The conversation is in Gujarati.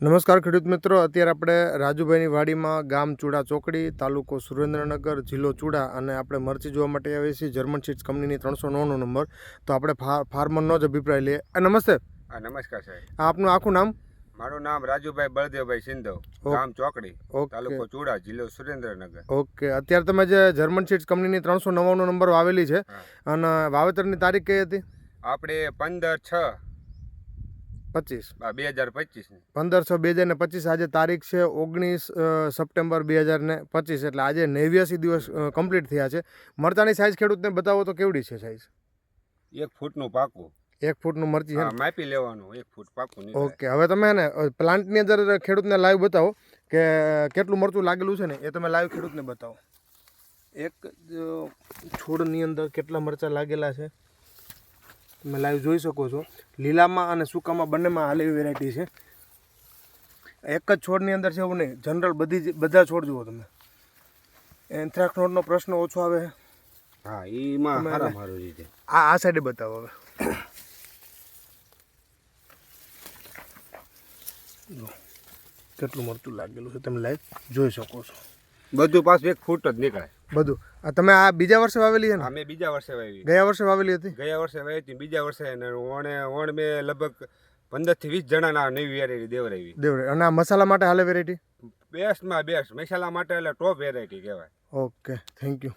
નમસ્કાર ખેડૂત મિત્રો, અત્યારે આપણે રાજુભાઈની વાડીમાં ગામ ચૂડા ચોકડી, તાલુકો સુરેન્દ્રનગર, જિલ્લો ચૂડા અને આપણે મરચી જોવા માટે આવીએ છીએ જર્મન સીડ્સ કંપનીની 309નો નંબર. તો આપણે ફાર્મરનો જ અભિપ્રાય લઈએ. નમસ્તે. નમસ્કાર સાહેબ. આપનું આખું નામ? મારું નામ રાજુભાઈ બળદેવભાઈ સિંધવ, ગામ ચોકડી, તાલુકો ચૂડા, જિલ્લો સુરેન્દ્રનગર. ઓકે, અત્યારે તમે જે જર્મન સીડ્સ કંપનીની 309નો નંબર વાવેલી છે અને વાવેતરની તારીખ કઈ હતી? આપણે 15/6/2025. 15/6/2025. આજે તારીખ છે 19 સપ્ટેમ્બર 2025, એટલે આજે 89 દિવસ કમ્પ્લીટ થયા છે. મરચાની સાઇઝ ખેડૂતને બતાવો તો કેવડી છે સાઇઝ? 1 ફૂટનું પાકું. 1 ફૂટનું મરચી છે, માપી લેવાનું. 1 ફૂટ પાકું. ઓકે, હવે તમે ને પ્લાન્ટની અંદર ખેડૂતને લાઈવ બતાવો કે કેટલું મરચું લાગેલું છે ને એ તમે લાઈવ ખેડૂતને બતાવો. એક છોડની અંદર કેટલા મરચાં લાગેલા છે તમે લાઈવ જોઈ શકો છો. લીલામાં અને સૂકામાં બંનેમાં હાલ એવી વેરાયટી છે. એક જ છોડની અંદર છે એવું નહીં, જનરલ બધા છોડ જુઓ તમે. એન્થ્રાક્સ નોટનો પ્રશ્ન ઓછો આવે. હા, એમાં સારું રીતે આ સાઈડે બતાવો. હવે જો કેટલું મરચું લાગેલું છે તમે લાઈવ જોઈ શકો છો. બધું પાછું 1 ફૂટ જ નીકળે બધું. તમે આ બીજા વર્ષે વાવેલી છે ને? મેં બીજા વર્ષે વાવી. ગયા વર્ષે વાવેલી હતી? ગયા વર્ષે વાવી હતી. બીજા વર્ષે ઓણ મેં લગભગ 15 થી 20 જણાના નવી વેરાયટી દેવરાવી. અને આ મસાલા માટે હાલે વેરાયટી બેસ્ટમાં બેસ્ટ, મસાલા માટે એટલે ટોપ વેરાયટી કહેવાય. Okay, thank you.